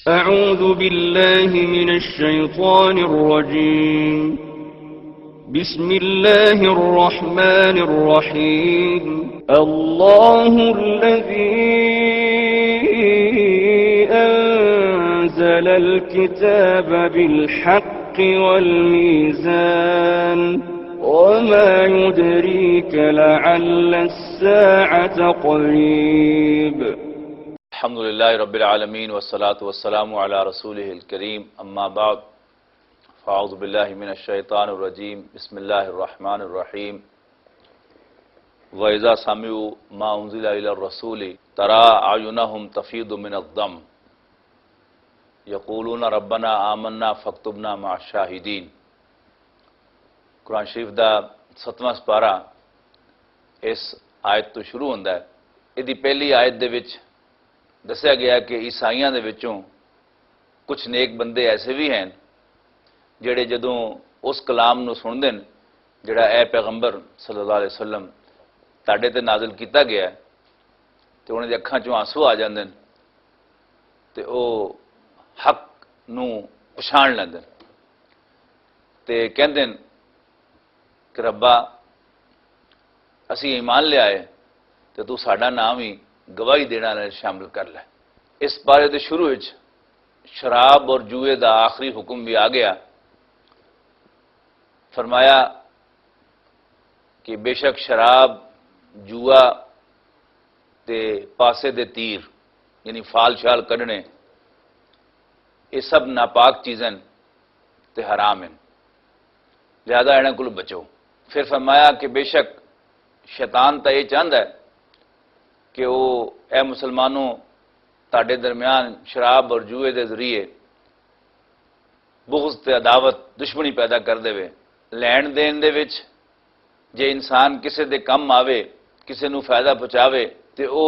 أعوذ بالله من الشيطان الرجيم بسم الله الرحمن الرحيم الله الذي أنزل الكتاب بالحق والميزان وما يدريك لعل الساعة قريب الحمد للہ رب العالمین والصلاة والسلام علی رسولہ الکریم اما بعد فاعوذ باللہ من الشیطان الرجیم بسم اللہ الرحمن الرحیم وَإِذَا سَمِعُوا مَا أُنزِلَ إِلَى الرَّسُولِ تَرَى أَعْيُنَهُمْ تَفِيضُ مِنَ الدَّمْعِ يَقُولُونَ رَبَّنَا آمَنَّا فَاكْتُبْنَا مَعَ الشَّاهِدِينَ۔ قرآن شریف دا 7واں سپارہ اس آیت تو شروع ہوندا ہے۔ ਇਹਦੀ ਪਹਿਲੀ آیت دے وچ دسیا گیا کہ عیسائیاں دے وچوں کچھ نیک بندے ایسے بھی ہیں جڑے جدوں اس کلام نو سندے ہیں جڑا اے پیغمبر صلی اللہ علیہ وسلم تاڈے تے نازل کیتا گیا ہے تے انہاں دی اکھاں چوں آنسو آ جاندے ہیں تے او حق نو پچھان لیندے ہیں تے کہندے ہیں کہ ربا اسی ایمان لے آئے تے تو ساڈا نام ہی گواہی دینا شامل کر لے۔ اس بارے دے شروع وچ شراب اور جوئے دا آخری حکم بھی آ گیا۔ فرمایا کہ بے شک شراب، جوا تے پاسے دے تیر یعنی فال شال کڈنے یہ سب ناپاک چیزیں تے حرام ہیں، لہذا انہاں کولوں بچو۔ پھر فرمایا کہ بے شک شیطان تا یہ چاہندا ہے کہ وہ اے مسلمانوں تاڈے درمیان شراب اور جوئے دے ذریعے بغض تے عداوت دشمنی پیدا کر دے۔ لین دین دے وچ جے انسان کسے دے کم آوے، کسے نو فائدہ پہنچاوے تے او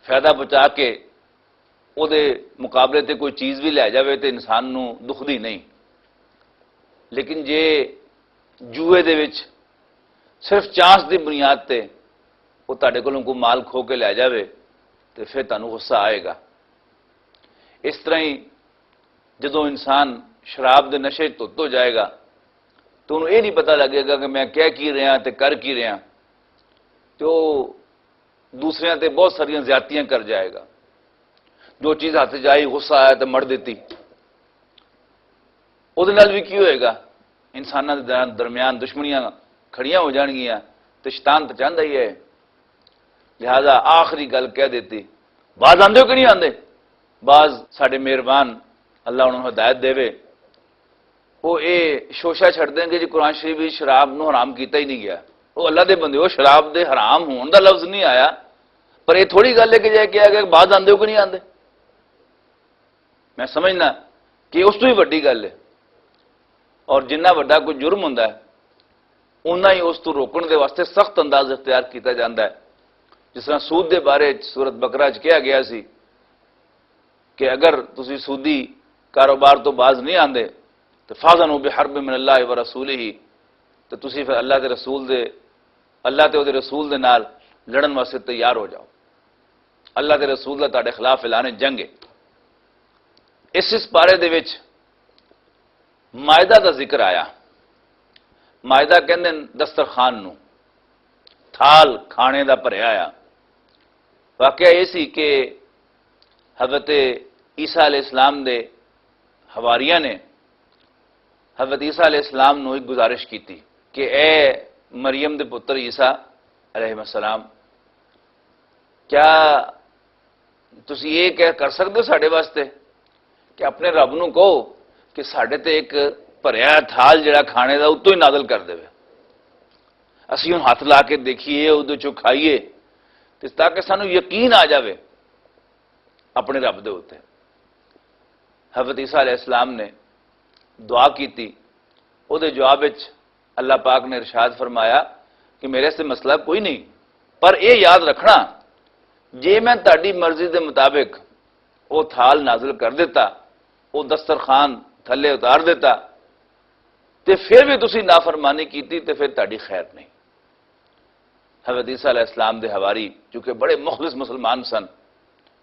فائدہ پہنچا کے او دے مقابلے تے کوئی چیز بھی لے جاوے تے انسان نو دکھ دی نہیں، لیکن جے جوئے دے وچ صرف چانس دی بنیاد تے وہ تاڈے کولوں کوئی مال کھو کے لے جاوے تو پھر تانوں غصہ آئے گا۔ اس طرح ہی جدوں انسان شراب دے نشے تو جائے گا تو انہوں یہ نہیں پتہ لگے گا کہ میں کہہ کی رہا تے کر کی رہا، تو دوسرے تے بہت ساریاں زیادتیاں کر جائے گا۔ جو چیز ہاتھ جائی غصہ آیا تو مڑ دیتی، وہ بھی کی ہوئے گا؟ انسانوں کے درمیان دشمنیاں کھڑیاں ہو جان گیاں تو شیطان تو چاہتا ہی ہے، لہذا آخری گل کہہ دیتی۔ بعض آندے ہو کہ نہیں آندے؟ بعض ساڈے مہربان اللہ انہوں ہدایت دے وہ اے شوشا چھڑ دیں گے جی قرآن شریف بھی شراب نو حرام کیتا ہی نہیں گیا۔ وہ اللہ دے بندے ہو، شراب دے حرام ہون دا لفظ نہیں آیا، پر یہ تھوڑی گل ہے کہ جائے کیا کہ بعض آندے ہو کہ نہیں آندے۔ میں سمجھنا کہ اس تو ہی وڈی گل ہے، اور جنہ وڈا کوئی جرم ہوندا ہے اُنہ ہی اس تو روکن دے واسطے سخت انداز اختیار کیتا جاندا ہے۔ جس طرح سود دے بارے سورت بقرہ چ کہا گیا سی کہ اگر تسی سودی کاروبار تو باز نہیں آندے تو فاذنوا بحرب من اللہ ورسولہ، تو تسی پھر اللہ تے رسول دے نال لڑن واسطے تیار ہو جاؤ۔ اللہ تے رسول دا تہاڈے خلاف اعلان جنگ ہے۔ اس بارے دے وچ مائدہ دا ذکر آیا۔ مائدہ کہندے دسترخوان نو، تھال کھانے دا بھریا آیا۔ واقعہ یہ سی کہ حضرت عیسیٰ علیہ السلام دے حواریاں نے حضرت عیسیٰ علیہ السلام نو ایک گزارش کی تھی کہ اے مریم دے پتر عیسیٰ علیہ السلام، کیا تسی یہ کر سکتے ہو ساڈے واسطے کہ اپنے رب نو کہو کہ ساڈے تے ایک بھریا تھال جڑا کھانے دا اتوں ہی نازل کر دے، اسی ہوں ہاتھ لا کے دیکھیے ادھر چو کھائیے تاکہ سانو یقین آ جاوے اپنے رب دے ہوتے۔ حضرت عیسیٰ علیہ السلام نے دعا کی تھی، وہ دے جواب اللہ پاک نے ارشاد فرمایا کہ میرے سے مسئلہ کوئی نہیں، پر یہ یاد رکھنا جے میں تاڈی مرضی دے مطابق وہ تھال نازل کر دیتا، وہ دسترخوان تھلے اتار دیتا، تے پھر بھی تسی نافرمانی کیتی تے پھر تاڈی خیر نہیں۔ حضرت عیسیٰ علیہ السلام دے حواری چونکہ بڑے مخلص مسلمان سن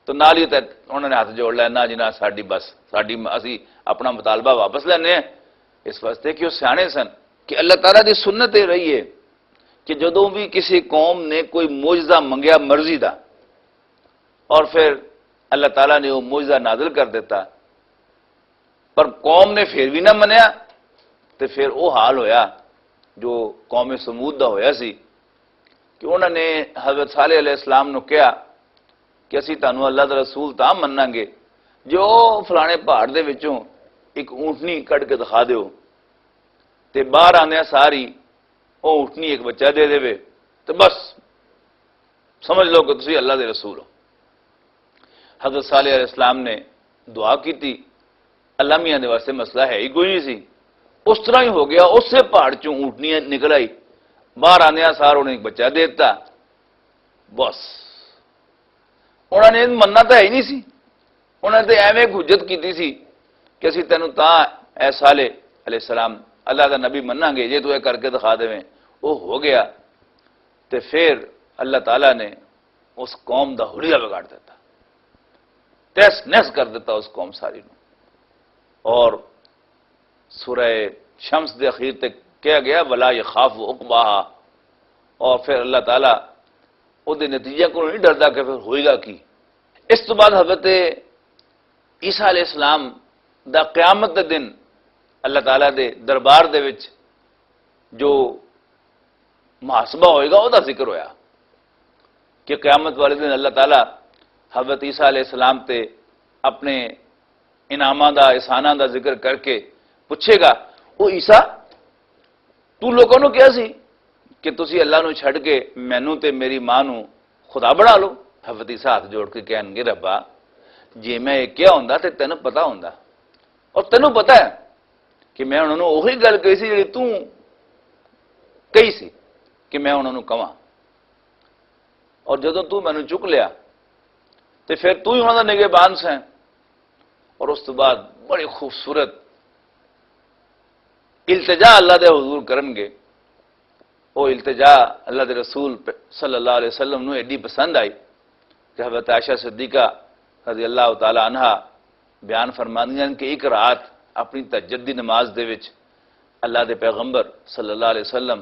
تو تو نال ہی انہوں نے ہاتھ جوڑ لیا، نہ جی نہ، ساڈی بس، اسی اپنا مطالبہ واپس لینے ہیں، اس واسطے کہ وہ سیانے سن کہ اللہ تعالیٰ دی سنت یہ رہی ہے کہ جدوں بھی کسی قوم نے کوئی معجزہ منگیا مرضی دا اور پھر اللہ تعالیٰ نے وہ معجزہ نازل کر دیتا، پر قوم نے پھر بھی نہ منیا، تو پھر وہ حال ہویا جو قوم سمود دا ہویا سی کہ انہوں نے حضرت صالح علیہ السلام نو کہا کہ اسی تانوں اللہ دا رسول تاں مننا گے جو فلانے پہاڑ دے وچوں ایک اونٹنی کٹ کے دکھا دیو، تے باہر آنے ساری وہ اونٹنی ایک بچہ دے دے تو بس سمجھ لو کہ تسی اللہ دے رسول ہو۔ حضرت صالح علیہ السلام نے دعا کی تھی، اللہ میاں دے واسطے مسئلہ ہے ہی کوئی نہیں سی، اس طرح ہی ہو گیا، اس سے پہاڑ چوں اونٹنی نکل آئی، باہر آنے سار انہیں ایک بچہ دے دیتا، بس انہوں نے مننا تو ہے ہی نہیں سی، انہوں نے ایویں حجت کی سی کہ اسی تینوں تاں اے صالح علیہ السلام اللہ دا نبی مننا گے جے تو یہ کر کے دکھا دے، وہ ہو گیا، تو پھر اللہ تعالیٰ نے اس قوم دا حلیہ بگاڑ دیتا، تیس نیس کر دیتا اس قوم ساری نو، اور سورہ شمس دے اخیر تک کہا گیا ولا یخاف عقباہا، اور پھر اللہ تعالیٰ وہ دے نتیجے کو نہیں ڈردا کہ پھر ہوئے گا کی۔ اس تو بعد حضرت عیسیٰ علیہ السلام دا قیامت دے دن اللہ تعالیٰ دے دربار دے وچ جو محاسبہ ہوئے گا وہ دا ذکر ہویا کہ قیامت والے دن اللہ تعالیٰ حضرت عیسیٰ علیہ السلام تے اپنے انعامات دا احساناں دا ذکر کر کے پوچھے گا، وہ عیسیٰ تو لوگوں نو کیا سی کہ تسی اللہ نو چھڑ کے مینوں تے میری ماں نو خدا بنا لو؟ حضرت عیسیٰ ہاتھ جوڑ کے کہن گے ربا جے میں یہ کیا ہوندا تے تینوں پتا ہوندا، اور تینوں پتا ہے کہ میں انہوں نے وہی گل کہی سی جی تو کہی سی کہ میں انہوں نے کہاں، اور جدوں تو میں نے چک لیا تو پھر تو ہی انہوں نے نگہبان سے، اور اس تو بعد بڑی خوبصورت التجا اللہ دے حضور کرن گے، وہ التجا اللہ دے رسول صلی اللہ علیہ وسلم نو ایڈی پسند آئی کہ حضرت عائشہ صدیقہ رضی اللہ تعالی عنہ بیان فرماندیاں کہ ایک رات اپنی تہجد دی نماز دے وچ اللہ دے پیغمبر صلی اللہ علیہ وسلم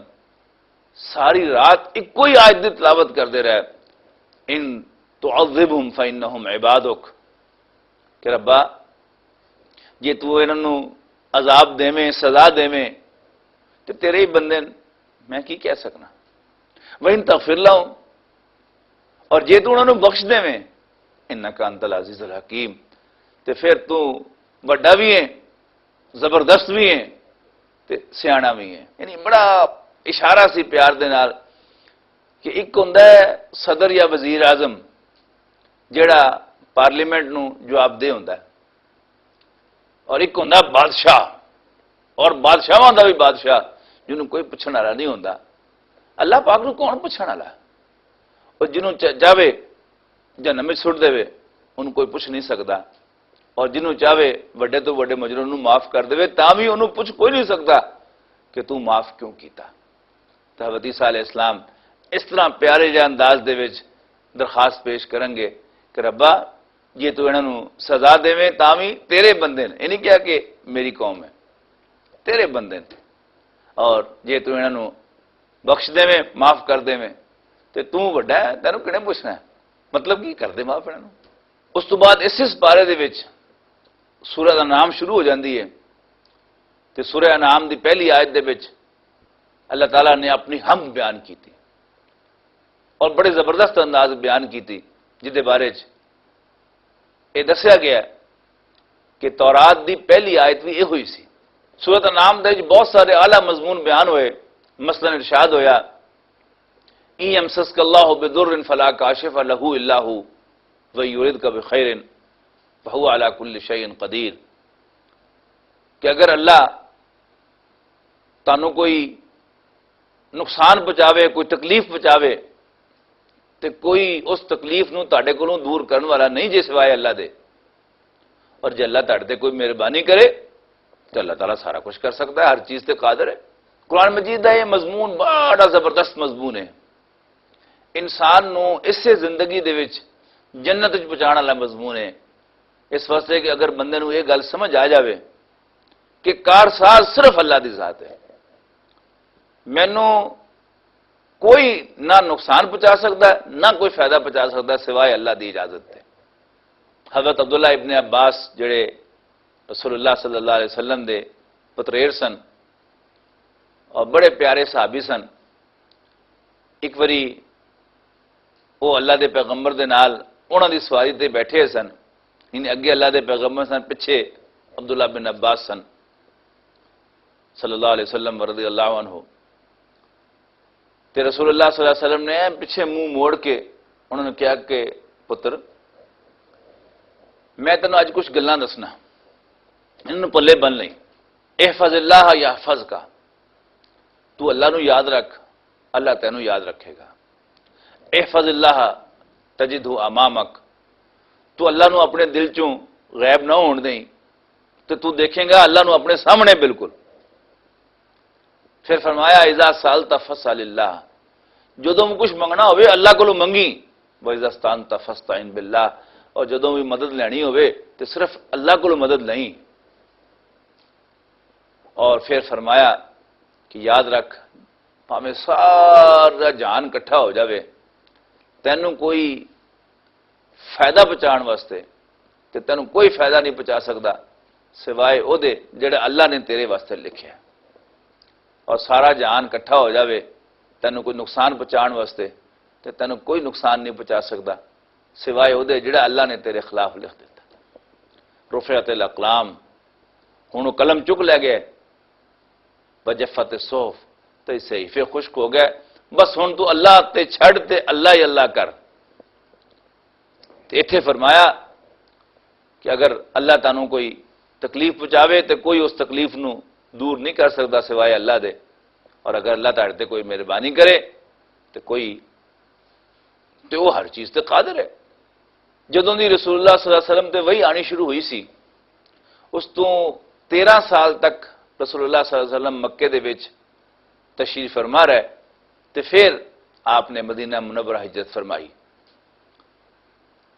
ساری رات ایک کوئی آیت دی تلاوت کردے رہے، ان تعذبہم فإنہم عبادک، کہ ربا جے تو انہوں عذاب دیویں سزا دیویں تو تیرے ہی بندے میں کی کہہ سکنا، وَإِن تغفر لَهُمْ، اور جے تو انہوں نے بخش دیویں اِنَّكَ أَنْتَ الْعَزِيزُ الْحَكِيمُ، تو پھر تو بڑا بھی ہیں زبردست بھی ہیں تے سیانا بھی ہیں۔ یعنی بڑا اشارہ سی پیار دے نال کہ ایک ہوندا ہے صدر یا وزیر اعظم جیڑا پارلیمنٹ نو جواب دے ہوندا ہے، اور ایک ہوندا بادشاہ، اور بادشاہاں دا بھی بادشاہ جنہوں کوئی پوچھنے والا نہیں ہوندا۔ اللہ پاک نو کون پوچھنے والا ہے؟ اور جنہوں چاہے جہنم وچ سٹ دے انہوں کوئی پوچھ نہیں سکتا، اور جنہوں چاہے وڈے تو وڈے مجرم نو معاف کر دے تاں بھی انہوں پوچھ کوئی نہیں سکتا کہ تو معاف کیوں کیتا۔ تو حضرت عیسیٰ علیہ السلام اس طرح پیارے جہے انداز دے وچ درخواست پیش کریں گے کہ ربا یہ تو انہوں سزا دے تاں بھی تیرے بندے نے، یہ نہیں کیا کہ میری قوم ہے، تیرے بندے نے، اور جے تو انہوں بخش دے معاف کر دے تو وڈا ہے تینوں کہنے پوچھنا ہے، مطلب کی کر دے معاف انہوں۔ اس تو بعد اس بارے دے وچ سورہ انعام شروع ہو جاندی ہے، تو سورہ انعام دی پہلی آیت دے وچ اللہ تعالیٰ نے اپنی حمد بیان کی تھی اور بڑے زبردست انداز بیان کی تھی، جس دے بارے یہ دسیا گیا کہ تورات دی پہلی آیت بھی یہ ہوئی سی۔ سورۃ انعام دے وچ بہت سارے اعلیٰ مضمون بیان ہوئے، مثلا ارشاد ہویا ان یمسسک اللہ بضر فلا کاشف لہ الا ہو ویردک بخیر فہو علی کل شیء قدیر، کہ اگر اللہ تانوں کوئی نقصان پہنچاوے، کوئی تکلیف پہنچاوے تو کوئی اس تکلیف نو تاڑے کولوں دور کرن والا نہیں جے سوائے اللہ دے، اور جے اللہ تاڑے تے کوئی مہربانی کرے تو اللہ تعالیٰ سارا کچھ کر سکتا ہے، ہر چیز تے قادر ہے۔ قرآن مجید دا یہ مضمون بڑا زبردست مضمون ہے، انسان نو اس سے زندگی دے وچ جنت وچ پہنچانے والا مضمون ہے. اس واسطے کہ اگر بندے نو یہ گل سمجھ آ جاوے کہ کارساز صرف اللہ دی ذات ہے، مینوں کوئی نہ نقصان پہنچا سکتا ہے نہ کوئی فائدہ پہنچا سکتا ہے سوائے اللہ دی اجازت ہے. حضرت عبداللہ ابن عباس جڑے رسول اللہ صلی اللہ علیہ وسلم دے پتریر سن اور بڑے پیارے صحابی سن، ایک واری وہ اللہ دے پیغمبر دے نال انہاں دی سواری تے بیٹھے سن، یعنی اگے اللہ دے پیغمبر سن، پیچھے عبداللہ بن عباس سن صلی اللہ علیہ وسلم رضی اللہ عنہ. تے رسول اللہ صلی اللہ علیہ وسلم نے پیچھے منہ موڑ کے انہوں نے کہا کہ پتر میں تینوں اج کچھ گلاں دسنا، انہوں پلے بن لئی. احفظ اللہ یحفظ کا، تو اللہ نو یاد رکھ اللہ تینوں یاد رکھے گا. احفظ اللہ تجدہ امامک، تو اللہ نو اپنے دل چوں غائب نہ ہون دیں تو تو دیکھیں گا اللہ نو اپنے سامنے بالکل. پھر فرمایا اذا سالت فاسأل اللہ، جدوں بھی کچھ منگنا ہوئے اللہ کو منگی. وَإِذَا اسْتَعَنْتَ فَاسْتَعِنْ بِاللَّهِ، اور جدوں بھی مدد لینی ہوئے تو صرف اللہ کو مدد نہیں. اور پھر فرمایا کہ یاد رکھ پاویں سارا جہان کٹھا ہو جاوے تینوں کوئی فائدہ پہنچان واسطے تے تینوں کوئی فائدہ نہیں پہنچا سکتا سوائے او دے جڑے اللہ نے تیرے واسطے لکھیا. اور سارا جہان کٹھا ہو جاوے تینوں کوئی نقصان پہنچان واسطے تے تینوں کوئی نقصان نہیں پہنچا سکتا سوائے او دے جڑا اللہ نے تیرے خلاف لکھ دیتا. رفعت الاقلام، ہن وہ قلم چک لے گئے. وجفت الصحف، تے صحیفے خشک ہو گئے. بس ہن تو اللہ تے چھڑ تے اللہ ہی اللہ کر. تے ایتھے فرمایا کہ اگر اللہ تانوں کوئی تکلیف پہنچاوے تے کوئی اس تکلیف نو دور نہیں کر سکتا سوائے اللہ دے، اور اگر اللہ تعالی تے کوئی مہربانی کرے تے وہ ہر چیز تے قادر ہے. جدوں دی رسول اللہ صلی اللہ علیہ وسلم تے وہی آنی شروع ہوئی سی، اس تو 13 سال تک رسول اللہ صلی اللہ علیہ وسلم مکے دے وچ تشریف فرما رہے تے پھر آپ نے مدینہ منورہ ہجرت فرمائی.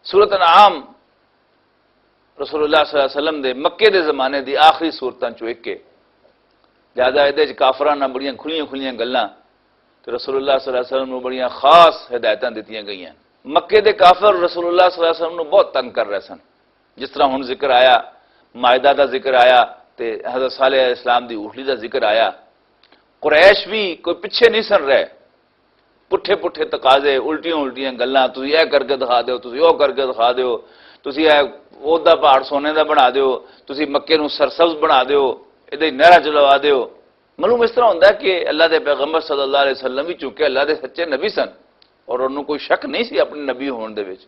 سورۃ انعام رسول اللہ صلی اللہ علیہ وسلم دے مکے دے زمانے دی آخری سورتاں چوں ایک ہے. لہذا یہ کافراں نال بڑیاں کھلیاں گلاں تو رسول اللہ صلی اللہ علیہ وسلم نوں بڑیاں خاص ہدایتاں دتیاں گئیاں. مکے دے کافر رسول اللہ صلی اللہ علیہ وسلم نوں بہت تنگ کر رہے سن. جس طرح ہن ذکر آیا مائدہ دا ذکر آیا تے حضرت صالح علیہ السلام دی اٹھلی دا ذکر آیا. قریش بھی کوئی پیچھے نہیں سن رہے، پٹھے تقاضے، الٹیاں گلاں، تسی اے کر کے دکھا دیو، تسی او کر کے دکھا دیو، تسی اے اودا پہاڑ سونے دا بنا دیو، تسی مکے نوں سرسبز بنا دیو، ادھر نہراں چلوا دیو. معلوم اس طرح ہوتا ہے کہ اللہ دے پیغمبر صلی اللہ علیہ وسلم بھی چونکہ اللہ دے سچے نبی سن اور انہوں کوئی شک نہیں سی اپنے نبی ہون دے وچ،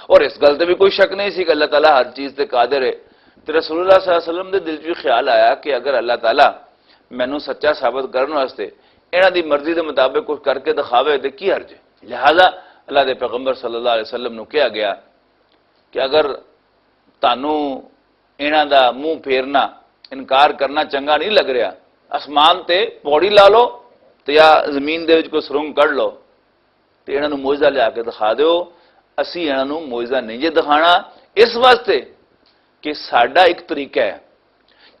اور اس گل تے بھی کوئی شک نہیں سی کہ اللہ تعالیٰ ہر چیز تے قادر ہے. تو رسول اللہ صلی اللہ علیہ وسلم دے دل وچ خیال آیا کہ اگر اللہ تعالیٰ مینوں سچا ثابت کرن واسطے انہاں دی مرضی دے مطابق کچھ کر کے دکھاوے تے کی حرج ہے. لہذا اللہ دے پیغمبر صلی اللہ علیہ وسلم نوں کہا گیا کہ اگر تانوں انہاں دا منہ پھیرنا انکار کرنا چنگا نہیں لگ رہا، آسمان تے پوڑی لا لو تے یا زمین دے وچ کوئی سرنگ کڈ لو تے انہاں نوں معجزہ لیا کے دکھا دیو. اسی انہاں نوں معجزہ نہیں جے دکھانا اس واسطے کہ ساڈا ایک طریقہ ہے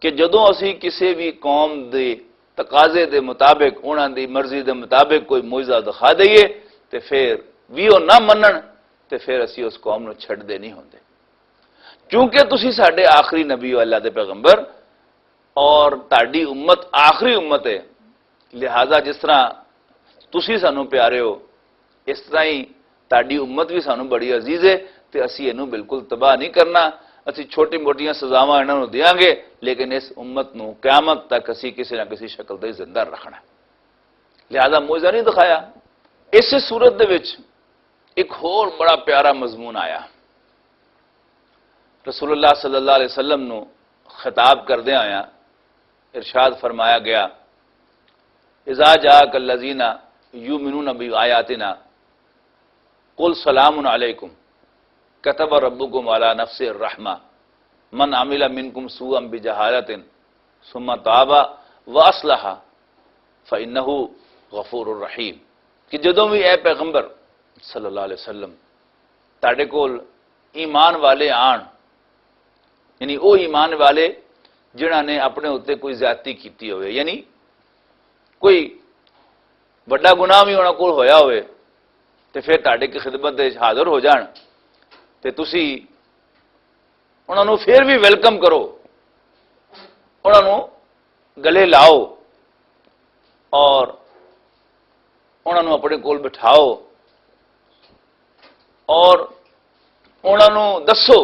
کہ جدوں اسی کسی بھی قوم دے تقاضے دے مطابق انہاں دی مرضی دے مطابق کوئی معجزہ دکھا دئیے تے پھر بھی وہ نہ منن تے پھر اسی اس قوم نوں چھڈ دے نہیں ہوندے. چونکہ تسی ساڈے آخری نبی ہو اللہ دے پیغمبر اور تاڑی امت آخری امت ہے، لہذا جس طرح تسی سانوں پیارے ہو اس طرح ہی تاڑی امت بھی سانوں بڑی عزیز ہے تے اسی اینوں بالکل تباہ نہیں کرنا. اسی چھوٹی موٹیاں سزاواں انہاں نوں دیاں گے لیکن اس امت نوں قیامت تک اسی کسی نہ کسی شکل تے زندہ رکھنا. لہذا معجزہ نہیں دکھایا. اس صورت دے وچ ایک اور بڑا پیارا مضمون آیا. رسول اللہ صلی اللہ علیہ وسلم نوں خطاب کردے آیا ارشاد فرمایا گیا اذا جاءک الذین یؤمنون بآیاتنا قل سلام علیکم کتب ربکم علی نفسہ الرحمہ من عمل منکم سوءا بجہالۃ ثم تاب واصلح فانہ غفور الرحیم. کہ جدوں بھی اے پیغمبر صلی اللہ علیہ وسلم تاڑے کول ایمان والے آن، یعنی وہ ایمان والے جنہاں نے اپنے اتنے کوئی زیادتی کیتی ہوئے، یعنی کوئی بڑا گناہ بھی انہاں کول ہویا ہوئے تے پھر تہاڈے کی خدمت دے حاضر ہو جان تے تسی انہاں نوں پھر بھی ویلکم کرو، انہاں نوں گلے لاؤ اور انہاں نوں اپنے کول بٹھاؤ اور انہاں نوں دسو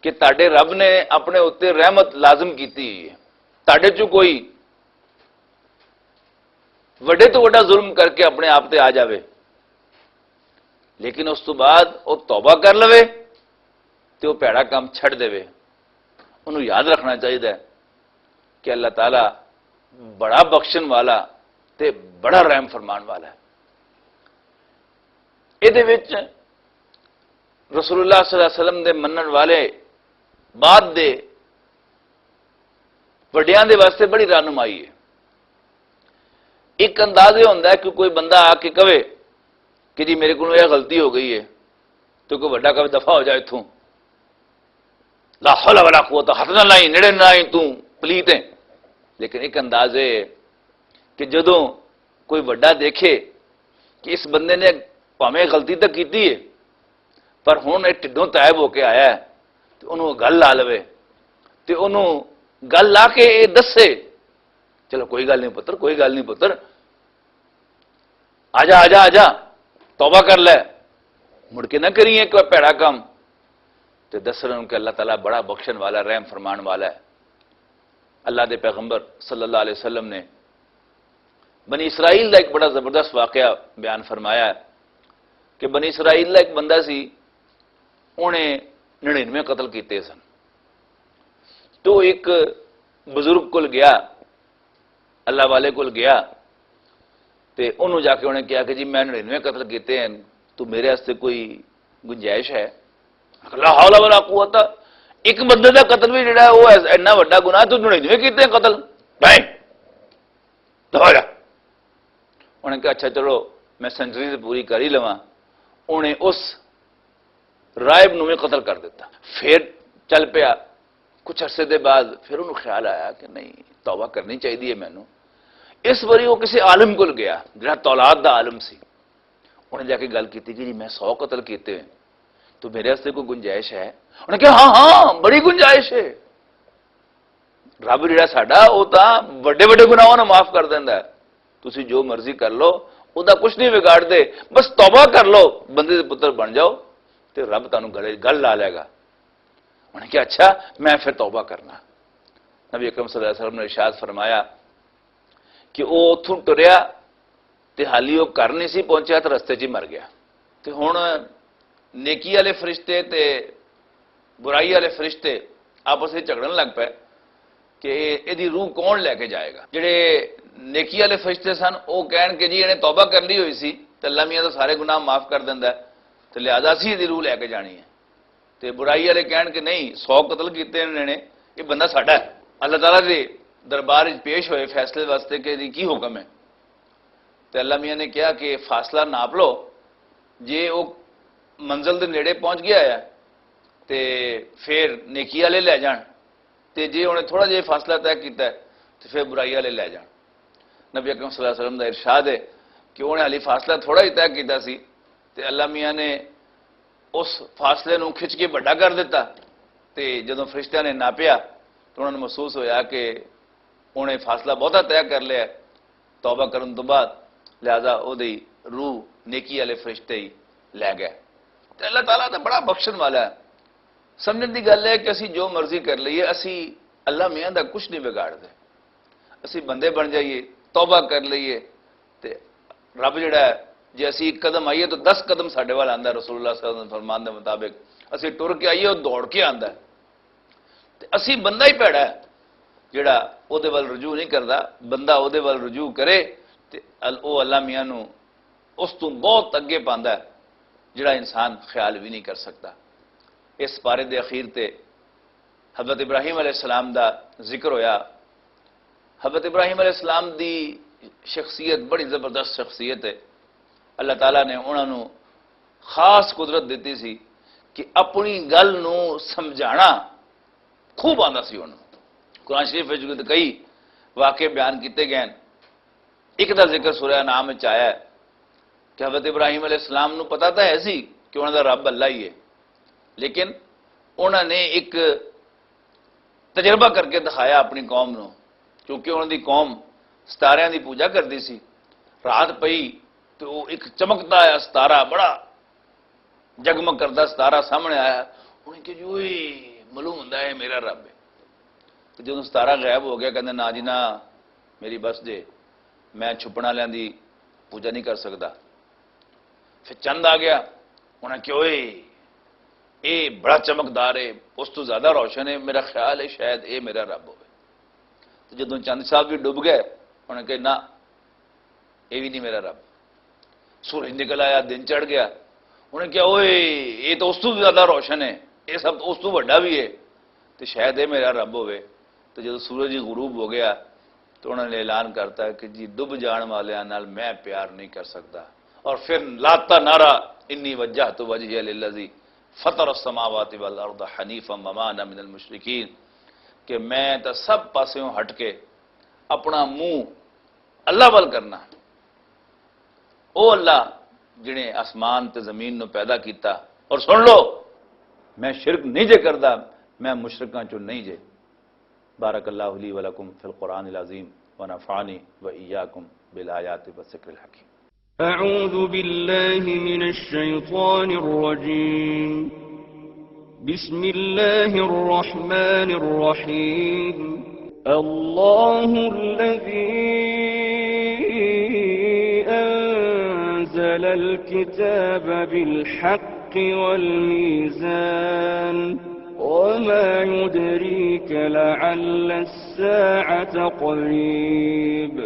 کہ تہاڈے رب نے اپنے اتنے رحمت لازم کیتی ہوئی ہے، تہاڈے چوں کوئی وڈے تو وڈا ظلم کر کے اپنے آپ تے آ جاوے لیکن اس تو بعد وہ توبہ کر لوے تو وہ پیڑا کام چھڑ دے، انہوں یاد رکھنا چاہیے کہ اللہ تعالی بڑا بخشن والا تے بڑا رحم فرمان والا ہے۔ یہ رسول اللہ صلی اللہ علیہ وسلم دے منن والے بعد دے وڈیاں دے واسطے بڑی رہنمائی ہے۔ ایک انداز یہ ہوتا ہے کہ کوئی بندہ آ کے کہے کہ جی میرے کو یہ غلطی ہو گئی ہے تو کوئی وڈا کبھی دفع ہو جائے اتوں، لا حول ولا قوت، ہاتھ نہ لائی نیڑے نہ آئی تو پلیت ہے۔ لیکن ایک انداز ہے کہ جدوں کوئی وڈا دیکھے کہ اس بندے نے پاویں غلطی تو کیتی ہے پر ہوں یہ ٹھڈوں تائب ہو کے آیا ہے تو انہوں گل لا لوے تو انہوں گل لا کے یہ دسے، چلو کوئی گل نہیں پتر، کوئی گل نہیں پتر، آجا آجا آجا توبہ کر لے، مڑ کے نہ کریے کوئی پیڑا کام، تو دس رہے کہ اللہ تعالیٰ بڑا بخشن والا رحم فرمان والا ہے۔ اللہ دے پیغمبر صلی اللہ علیہ وسلم نے بنی اسرائیل کا ایک بڑا زبردست واقعہ بیان فرمایا ہے کہ بنی اسرائیل کا ایک بندہ سی، انہیں 99 قتل کیتے سن، تو ایک بزرگ کول گیا، اللہ والے کول گیا تے انہوں جا کے انہیں کہا کہ جی میں 99 قتل کیتے ہیں تو میرے واسطے کوئی گنجائش ہے؟ لا حول ولا قوت، ایک بندے کا قتل بھی جڑا ہے وہ اینا وڈا گناہ، تو 99 کیتے ہیں قتل، نہیں دفع جا۔ انہیں کہا اچھا چلو میں سینچری سے پوری کر ہی لواں، انہیں اس رائب نو قتل کر دیتا۔ پھر چل پیا کچھ عرصے دے بعد پھر انہوں خیال آیا کہ نہیں توبہ کرنی چاہیے مینوں، اس واری وہ کسی عالم کول گیا جڑا تولاد دا عالم سی، انہیں جا کے گل کی کہ جی میں 100 قتل کیتے ہیں تو میرے واسطے کوئی گنجائش ہے؟ انہیں کہا ہاں ہاں بڑی گنجائش ہے، رب جڑا ساڈا وہ تاں وڈے وڈے گناہاں نوں معاف کر دیندا ہے، تسی جو مرضی کر لو وہ کچھ نہیں بگاڑ دے، بس توبہ کر لو بندے دے پتر بن جاؤ تے رب تانوں گل لا لے گا۔ انہوں نے کہا اچھا میں پھر توبہ کرنا۔ نبی اکرم صلی اللہ علیہ وسلم نے ارشاد فرمایا کہ وہ اتوں ٹریا تے حالی وہ گھر نہیں سی پہنچیا تو رستے 'چ ہی مر گیا۔ تے ہن نیکی والے فرشتے تے برائی والے فرشتے آپس میں جھگڑن لگ پے کہ یہ روح کون لے کے جائے گا۔ جڑے نیکی والے فرشتے سن وہ کہن کہ جی انہیں توبہ کر لی ہوئی سی تے اللہ میاں تو سارے گناہ معاف کر دیندا ہے تے لہذا اسی دی روح لے کے جانی ہے، تے برائی والے کہن کہ نہیں 100 قتل کیتے انہوں نے، یہ بندہ ساڈا ہے۔ اللہ تعالیٰ دے دربار پیش ہوئے فیصلے واسطے کہ جی کی حکم ہے، تے اللہ میاں نے کہا کہ فاصلہ ناپ لو، جے وہ منزل دے نیڑے پہنچ گیا ہے تے پھر نیکی والے لے جان، تے جے انہیں تھوڑا جہا فاصلہ طے کیتا ہے تو پھر برائی والے لے جان۔ نبی اکرم صلی اللہ علیہ وسلم کا ارشاد ہے کہ انہیں علی فاصلہ تھوڑا ہی طے کیتا سی تے اللہ میاں نے اس فاصلے نو کھچ کے بڑا کر دیتا، تے جدوں فرشتیاں نے ناپیا تو انہوں نے محسوس ہویا کہ انہیں فاصلہ بہتا طے کر لیا توبہ کرن تو بعد، لہذا وہ روح نیکی والے فرشتے ہی لے گئے۔ تے اللہ تعالیٰ تو بڑا بخشن والا ہے، سمجھن دی گل ہے کہ اسی جو مرضی کر لئیے، اسی اللہ میاں دا کچھ نہیں بگاڑ دے، اسی بندے بن جائیے توبہ کر لئیے تے رب جڑا ہے جی اسی ایک قدم آئیے تو 10 قدم ساڈے وال آندا ہے، رسول اللہ صلی اللہ علیہ وسلم فرمان دے مطابق اسی ٹر کے آئیے اور دوڑ کے آندا ہے، تے اسی بندہ ہی پیڑا ہے جڑا او دے وال رجوع نہیں کردا، بندہ او دے وال رجوع کرے تے او اللہ میاں نو اس تو بہت اگے پاندا ہے جڑا انسان خیال بھی نہیں کر سکتا۔ اس پارے دے اخیر تے حضرت ابراہیم علیہ السلام دا ذکر ہویا۔ حضرت ابراہیم علیہ السلام دی شخصیت بڑی زبردست شخصیت ہے، اللہ تعالیٰ نے انہوں نے خاص قدرت دیتی سی کہ اپنی گل نو سمجھانا خوب آندا سی انہوں. قرآن شریف وچ کئی واقعے بیان کیتے گئے ہیں. ایک دا ذکر سورہ انعام وچ آیا ہے کہ حضرت ابراہیم علیہ السلام نو پتا تھا ہے سی کہ انہوں دا رب اللہ ہی ہے، لیکن انہوں نے ایک تجربہ کر کے دکھایا اپنی قوم نو، کیونکہ انہوں دی قوم ستاریاں دی پوجا کرتی سی. رات پئی تو ایک چمکتا ہے ستارہ، بڑا جگمگ کرتا ستارہ سامنے آیا. انہیں کہ جو معلوم ہوندا ہے میرا رب ہے. تو جدوں ستارہ غائب ہو گیا کہندے نا جی نا میری بس جے، میں چھپنا لیاں دی پوجا نہیں کر سکتا. پھر چند آ گیا، انہیں کہ اے بڑا چمکدار ہے، اس تو زیادہ روشن ہے، میرا خیال ہے شاید اے میرا رب ہوئے. تو جدوں چند صاحب بھی ڈوب گئے، انہیں کہ نہ یہ بھی نہیں میرا رب. سورج نکل آیا، دن چڑھ گیا، انہیں کیا یہ تو اس تو زیادہ روشن ہے، یہ سب اس تو بڑا بھی ہے، تو شاید یہ میرا رب ہوئے. تو جب سورج غروب ہو گیا تو انہوں نے اعلان کرتا ہے کہ جی ڈب جان والے نال میں پیار نہیں کر سکتا. اور پھر لاتا نعرہ انی وجہت وجہی للذی فطر السماوات والارض حنیفا وما انا من المشرکین، کہ میں تو سب پاسوں ہٹ کے اپنا منہ اللہ وال کرنا. او اللہ جنہیں آسمان تے زمین نو پیدا کیتا، اور سن لو میں شرک نہیں جے کردا، میں مشرکاں چوں نہیں جے. بارک اللہ لی ولکم فی القرآن العظیم ونفعنی وإیاکم بالآیات والذکر الحکیم. أعوذ بالله من الشيطان الرجيم. بسم الله الرحمن الرحيم. الله الذي أنزل الكتاب بالحق والميزان وما يدريك لعل الساعة قريب.